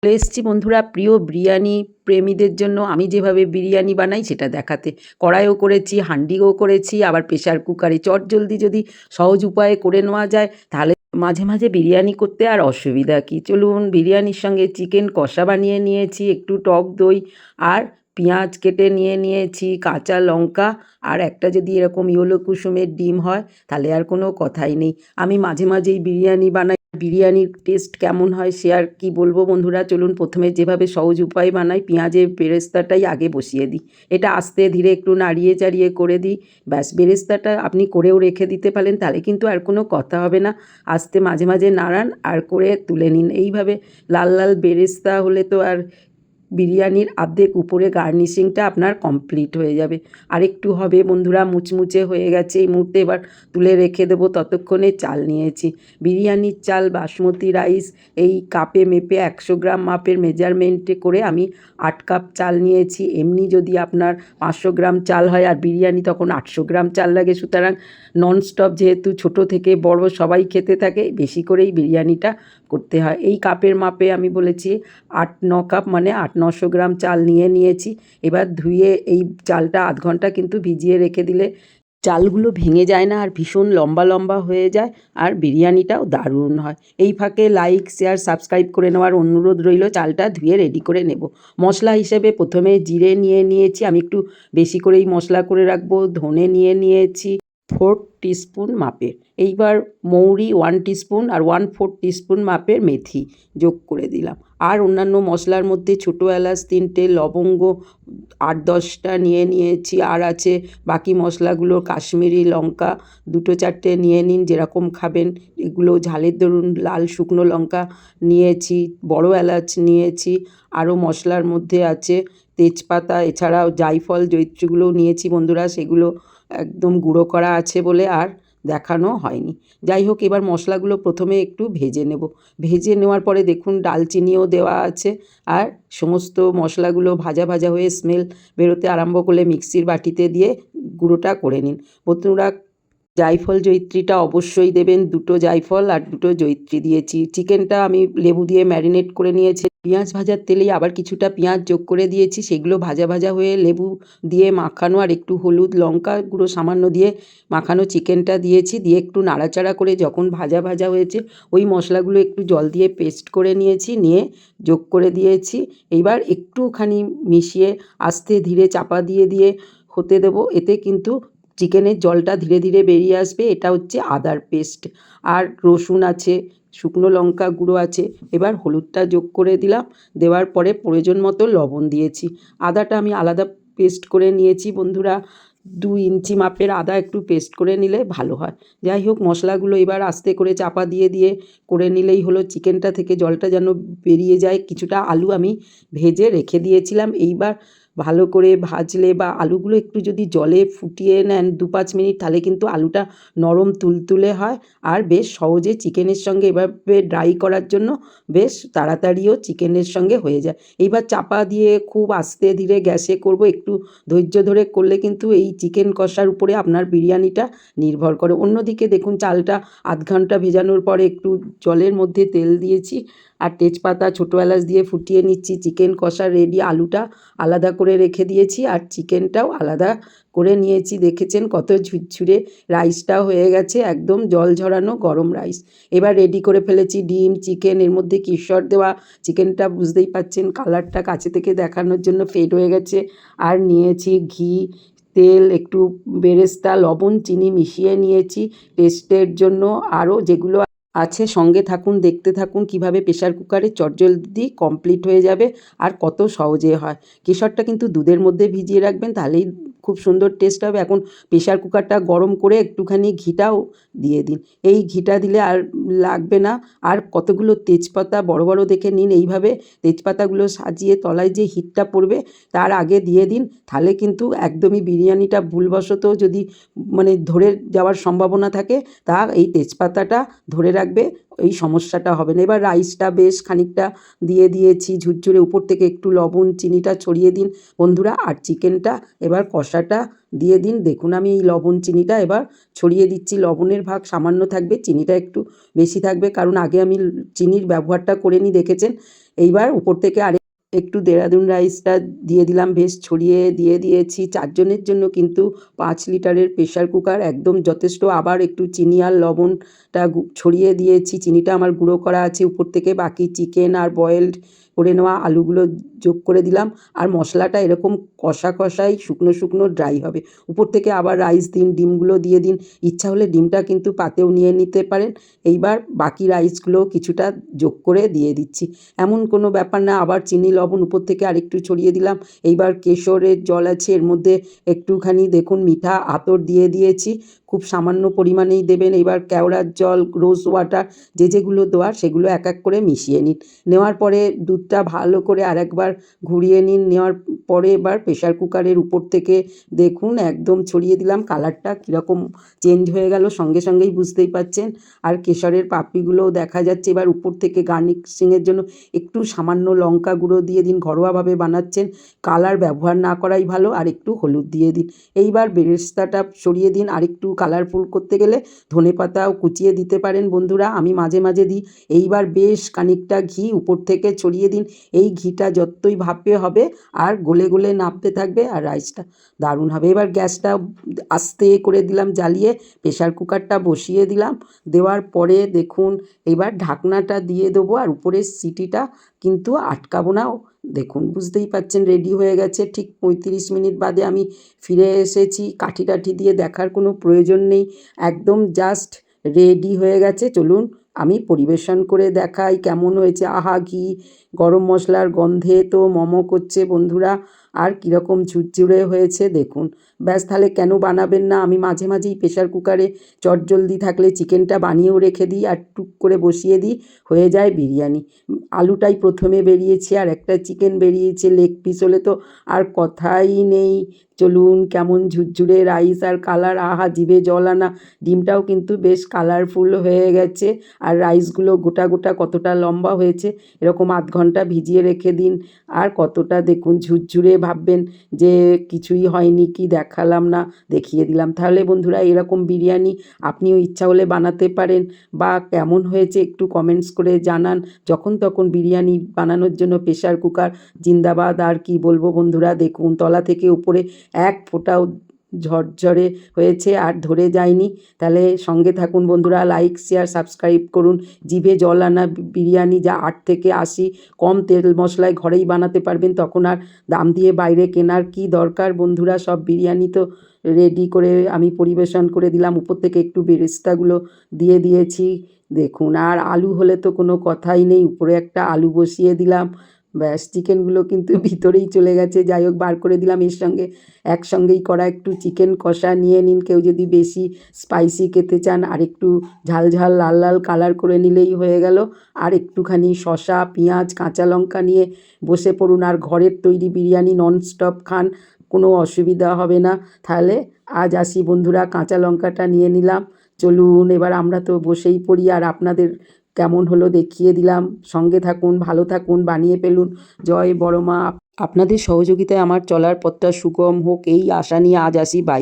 চলে এসেছি বন্ধুরা প্রিয় বিরিয়ানি প্রেমীদের জন্য আমি যেভাবে বিরিয়ানি বানাই সেটা দেখাতে। কড়াইও করেছি, হান্ডিও করেছি, আবার প্রেসার কুকারে চটজলদি যদি সহজ উপায়ে করে নেওয়া যায় তাহলে মাঝে মাঝে বিরিয়ানি করতে আর অসুবিধা কী। চলুন, বিরিয়ানির সঙ্গে চিকেন কষা বানিয়ে নিয়েছি, একটু টক দই আর পেঁয়াজ কেটে নিয়েছি, কাঁচা লঙ্কা আর একটা যদি এরকম ইয়েলো কুসুমের ডিম হয় তাহলে আর কোনো কথাই নেই। আমি মাঝে মাঝেই বিরিয়ানি বানাই। বিরিয়ানির টেস্ট কেমন হয় সে আর কি বলবো বন্ধুরা। চলুন, প্রথমে যেভাবে সহজ উপায়ে বানাই, পেঁয়াজের বেরেস্তাটাই আগে বসিয়ে দিই। এটা আস্তে ধীরে একটু নাড়িয়ে চাড়িয়ে করে দিই। ব্যাস, বেরেস্তাটা আপনি করেও রেখে দিতে পারেন, তাহলে কিন্তু আর কোনো কথা হবে না। আস্তে মাঝে মাঝে নাড়ান আর করে তুলে নিন। এইভাবে লাল লাল বেরেস্তা হলে তো আর বিরিয়ানির অর্ধেক উপরে গার্নিশিংটা আপনার কমপ্লিট হয়ে যাবে। আরেকটু হবে বন্ধুরা, মুচমুচে হয়ে গেছে। এই মুহূর্তে এবার তুলে রেখে দেবো। ততক্ষণে চাল নিয়েছি, বিরিয়ানির চাল বাসমতি রাইস। এই কাপে মেপে 100 গ্রাম মাপের মেজারমেন্টে করে আমি 8 কাপ চাল নিয়েছি। এমনি যদি আপনার 500 গ্রাম চাল হয় আর বিরিয়ানি তখন 800 গ্রাম চাল লাগে। সুতরাং ননস্টপ যেহেতু ছোট থেকে বড় সবাই খেতে থাকে, বেশি করেই বিরিয়ানিটা করতে হয়। এই কাপের মাপে আমি বলেছি 8-9 কাপ, মানে 800-900 গ্রাম চাল নিয়েছি। এবার ধুয়ে এই চালটা আধ ঘন্টা কিন্তু ভিজিয়ে রেখে দিলে চালগুলো ভেঙে যায় না আর ভীষণ লম্বা লম্বা হয়ে যায়, আর বিরিয়ানিটাও দারুণ হয়। এই ফাঁকে লাইক শেয়ার সাবস্ক্রাইব করে নেওয়ার অনুরোধ রইল। চালটা ধুয়ে রেডি করে নেব। মশলা হিসেবে প্রথমে জিরে নিয়েছি, আমি একটু বেশি করেই মশলা করে রাখবো। ধনে নিয়েছি 4 টিস্পুন মাপের। এইবার মৌরি 1 টিস্পুন আর 1/4 টিস্পুন মাপের মেথি যোগ করে দিলাম। আর অন্যান্য মশলার মধ্যে ছোটো এলাচ 3টে, লবঙ্গ 8-10টা নিয়েছি। আর আছে বাকি মশলাগুলো, কাশ্মীরি লঙ্কা 2-4টে নিয়ে নিন, যেরকম খাবেন। এগুলো ঝালের দরুন লাল শুকনো লঙ্কা নিয়েছি, বড় এলাচ নিয়েছি। আরও মশলার মধ্যে আছে তেজপাতা, এছাড়াও জায়ফল জয়িত্রীগুলোও নিয়েছি বন্ধুরা। সেগুলো একদম গুঁড়ো করা আছে বলে আর দেখানো হয়নি। যাই হোক, এবার মশলাগুলো প্রথমে একটু ভেজে নেব। ভেজে নেওয়ার পরে দেখুন ডালচিনিও দেওয়া আছে। আর সমস্ত মশলাগুলো ভাজা ভাজা হয়ে স্মেল বেরোতে আরম্ভ করলে মিক্সির বাটিতে দিয়ে গুঁড়োটা করে নিন বন্ধুরা। জায়ফল জয়িত্রীটা অবশ্যই দেবেন। 2টো জায়ফল আর 2টো জয়িত্রী দিয়েছি। চিকেনটা আমি লেবু দিয়ে ম্যারিনেট করে নিয়েছি। পেঁয়াজ ভাজার তেলেই আবার কিছুটা পেঁয়াজ যোগ করে দিয়েছি। সেগুলো ভাজা ভাজা হয়ে লেবু দিয়ে মাখানো আর একটু হলুদ লঙ্কা গুঁড়ো সামান্য দিয়ে মাখানো চিকেনটা দিয়েছি। দিয়ে একটু নাড়াচাড়া করে যখন ভাজা ভাজা হয়েছে, ওই মশলাগুলো একটু জল দিয়ে পেস্ট করে নিয়ে যোগ করে দিয়েছি। এইবার একটুখানি মিশিয়ে আস্তে ধীরে চাপা দিয়ে হতে দেবো। এতে কিন্তু চিকেনের জলটা ধীরে ধীরে বেরিয়ে আসবে। এটা হচ্ছে আদার পেস্ট, আর রসুন আছে, শুকনো লঙ্কা গুঁড়ো আছে। এবার হলুদটা যোগ করে দিলাম। দেওয়ার পরে প্রয়োজন মতো লবণ দিয়েছি। আদাটা আমি আলাদা পেস্ট করে নিয়েছি বন্ধুরা। 2 ইঞ্চি মাপের আদা একটু পেস্ট করে নিলে ভালো হয়। যাই হোক, মশলাগুলো এবার আস্তে করে চাপা দিয়ে করে নিলেই হলো। চিকেনটা থেকে জলটা যেন বেরিয়ে যায়। কিছুটা আলু আমি ভেজে রেখে দিয়েছিলাম। এইবার ভালো করে ভাজলে বা আলুগুলো একটু যদি জলে ফুটিয়ে নেন 2-5 মিনিট, তাহলে কিন্তু আলুটা নরম তুলতুলে হয় আর বেশ সহজে চিকেনের সঙ্গে এভাবে ড্রাই করার জন্য বেশ তাড়াতাড়িও চিকেনের সঙ্গে হয়ে যায়। এইবার চাপা দিয়ে খুব আস্তে ধীরে গ্যাসে করব। একটু ধৈর্য ধরে করলে কিন্তু এই চিকেন কষার উপরে আপনার বিরিয়ানিটা নির্ভর করে। অন্যদিকে দেখুন, চালটা আধ ঘন্টা ভেজানোর পরে একটু জলের মধ্যে তেল দিয়েছি আর তেজপাতা ছোটো এলাচ দিয়ে ফুটিয়ে নিচ্ছি। চিকেন কষা রেডি। আলুটা আলাদা করে রেখে দিয়েছি আর চিকেনটাও আলাদা করে নিয়েছি। দেখেছেন কত ঝুরঝুরে রাইসটাও হয়ে গেছে, একদম জল ঝরানো গরম রাইস। এবার রেডি করে ফেলেছি ডিম, চিকেন, এর মধ্যে কেশর দেওয়া। চিকেনটা বুঝতেই পাচ্ছেন কালারটা কাছে থেকে দেখানোর জন্য ফেড হয়ে গেছে। আর নিয়েছি ঘি, তেল, একটু বেরেস্তা, লবণ, চিনি মিশিয়ে নিয়েছি টেস্টের জন্য। আরও যেগুলো আছে সঙ্গে থাকুন, দেখতে থাকুন কীভাবে প্রেশার কুকারে চটজলদি কমপ্লিট হয়ে যাবে আর কত সহজে হয়। কেশরটা কিন্তু দুধের মধ্যে ভিজিয়ে রাখবেন, তাহলেই খুব সুন্দর টেস্ট হবে। এখন প্রেশার কুকারটা গরম করে একটুখানি ঘিটাও দিয়ে দিন। এই ঘিটা দিলে আর লাগবে না। আর কতগুলো তেজপাতা বড় বড় দেখে নিন। এইভাবে তেজপাতাগুলো সাজিয়ে তলায় যে হিটটা পড়বে তার আগে দিয়ে দিন। তাহলে কিন্তু একদমই বিরিয়ানিটা ভুলবশত যদি ধরে যাওয়ার সম্ভাবনা থাকে, তা এই তেজপাতাটা ধরে রাখবে, এই সমস্যাটা হবে না। এবার রাইসটা বেশ খানিকটা দিয়ে দিয়েছি ঝুরঝুরে, উপর থেকে একটু লবণ চিনিটা ছড়িয়ে দিন বন্ধুরা। আর চিকেনটা এবার কষাটা দিয়ে দিন। দেখুন আমি এই লবণ চিনিটা এবার ছড়িয়ে দিচ্ছি। লবণের ভাগ সামান্য থাকবে, চিনিটা একটু বেশি থাকবে, কারণ আগে আমি চিনির ব্যবহারটা করে নিই দেখেছেন। এইবার উপর থেকে একটু দেরাদুন রাইসটা দিয়ে দিলাম, বেশ ছড়িয়ে দিয়ে দিয়েছি। 4 জনের জন্য কিন্তু 5 লিটারের প্রেশার কুকার একদম যথেষ্ট। আবার একটু চিনি আর লবণটা ছড়িয়ে দিয়েছি, চিনিটা আমার গুঁড়ো করা আছে। উপর থেকে বাকি চিকেন আর বয়েলড করে নেওয়া আলুগুলো যোগ করে দিলাম। আর মশলাটা এরকম কষা কষাই শুকনো শুকনো ড্রাই হবে। উপর থেকে আবার রাইস দিন, ডিমগুলো দিয়ে দিন। ইচ্ছা হলে ডিমটা কিন্তু পাতেও নিয়ে নিতে পারেন। এইবার বাকি রাইসগুলো কিছুটা যোগ করে দিয়ে দিচ্ছি, এমন কোনো ব্যাপার না। আবার চিনি লবণ উপর থেকে আরেকটু ছড়িয়ে দিলাম। এইবার কেশরের জল আছে, এর মধ্যে একটুখানি দেখুন মিঠা আতর দিয়ে দিয়েছি, খুব সামান্য পরিমাণেই দেবেন। এবার কেওড়ার জল, রোজ ওয়াটার, যেগুলো দেওয়ার সেগুলো এক এক করে মিশিয়ে নিন। নেওয়ার পরে দুধটা ভালো করে আরেকবার ঘুরিয়ে নিন। নেওয়ার পরে এবার প্রেশার কুকারের উপর থেকে দেখুন একদম ছড়িয়ে দিলাম। কালারটা কীরকম চেঞ্জ হয়ে গেল সঙ্গে সঙ্গেই বুঝতেই পাচ্ছেন। আর কেশরের পাপড়িগুলোও দেখা যাচ্ছে। এবার উপর থেকে গার্নিশিংয়ের জন্য একটু সামান্য লঙ্কা গুঁড়ো দিয়ে দিন। ঘরোয়াভাবে বানাচ্ছেন, কালার ব্যবহার না করাই ভালো। আর একটু হলুদ দিয়ে দিন। এইবার বেরেস্তাটা সরিয়ে দিন। আর একটু কালারফুল করতে গেলে ধনেপাতাও কুচিয়ে দিতে পারেন বন্ধুরা, আমি মাঝে মাঝে দিই। এইবার বেশ খানিকটা ঘি উপর থেকে ছড়িয়ে দিন। এই ঘিটা যতই ভাপে হবে আর গলে গলে নাবতে থাকবে, আর রাইসটা দারুণ হবে। এবার গ্যাসটা আস্তে করে দিলাম জ্বালিয়ে, প্রেশার কুকারটা বসিয়ে দিলাম। দেওয়ার পরে দেখুন এবার ঢাকনাটা দিয়ে দেবো, আর উপরের সিটিটা কিন্তু আটকাবো না। দেখুন বুঝতেই পাচ্ছেন রেডি হয়ে গেছে। ঠিক 35 মিনিট বাদে আমি ফিরে এসেছি। কাঠি টাঠি দিয়ে দেখার কোনো প্রয়োজন নেই, একদম জাস্ট রেডি হয়ে গেছে। চলুন আমি পরিবেশন করে দেখাই কেমন হয়েছে। আহা, ঘি গরম মশলার গন্ধে তো মম করছে বন্ধুরা। আর কীরকম ঝুরঝুরে হয়েছে দেখুন। ব্যাস, তাহলে কেন বানাবেন না? আমি মাঝে মাঝেই প্রেশার কুকারে চটজলদি থাকলে চিকেনটা বানিয়েও রেখে দিই, আর টুক করে বসিয়ে দিই, হয়ে যায় বিরিয়ানি। আলুটাই প্রথমে বেরিয়েছে, আর একটা চিকেন বেরিয়েছে। লেগ পিস হলে তো আর কথাই নেই। চলুন কেমন ঝুরঝুরে রাইস আর কালার, আহা জিভে জল আনা। ডিমটাও কিন্তু বেশ কালারফুল হয়ে গেছে। আর রাইসগুলো গোটা গোটা কতটা লম্বা হয়েছে, এরকম আধ ঘন্টা ভিজিয়ে রেখে দিন। আর কতটা দেখুন ঝুরঝুরে, ভাববেন যে কিছুই হয়নি, কি দেখালাম না, দেখিয়ে দিলাম। তাহলে বন্ধুরা এরকম বিরিয়ানি আপনিও ইচ্ছা হলে বানাতে পারেন। বা কেমন হয়েছে একটু কমেন্টস করে জানান। যখন তখন বিরিয়ানি বানানোর জন্য প্রেশার কুকার জিন্দাবাদ। আর কি বলবো বন্ধুরা, দেখুন তলা থেকে উপরে এক ফোঁটাও ঝরঝরে হয়েছে আর ধরে যায়নি। তাহলে সঙ্গে থাকুন বন্ধুরা, লাইক শেয়ার সাবস্ক্রাইব করুন। জিভে জল আনা বিরিয়ানি, যা 8 থেকে 80 কম তেল মশলায় ঘরেই বানাতে পারবেন, তখন আর দাম দিয়ে বাইরে কেনার কি দরকার বন্ধুরা। সব বিরিয়ানি তো রেডি করে আমি পরিবেশন করে দিলাম। উপর থেকে একটু বেরেস্তাগুলো দিয়ে দিয়েছি দেখুন। আর আলু হলে তো কোনো কথাই নেই, উপরে একটা আলু বসিয়ে দিলাম। ব্যাস, চিকেনগুলো কিন্তু ভিতরেই চলে গেছে। যাই হোক, বার করে দিলাম। এর সঙ্গে একসঙ্গেই করা একটু চিকেন কষা নিয়ে নিন, কেউ যদি বেশি স্পাইসি খেতে চান। আর একটু ঝাল ঝাল লাল লাল কালার করে নিলেই হয়ে গেল। আর একটুখানি শসা, পেঁয়াজ, কাঁচা লঙ্কা নিয়ে বসে পড়ুন। আর ঘরের তৈরি বিরিয়ানি ননস্টপ খান, কোনো অসুবিধা হবে না। তাহলে আজ আসি বন্ধুরা, কাঁচা লঙ্কাটা নিয়ে নিলাম। চলুন এবার আমরা তো বসেই পড়ি, আর আপনাদের কেমন হলো দেখিয়ে দিলাম। সঙ্গে থাকুন, ভালো থাকুন, বানিয়ে ফেলুন। জয় বড় মা। আপনাদের সহযোগিতায় আমার চলার পথটা সুগম হোক, এই আশা নিয়ে আজ আসি। বাই।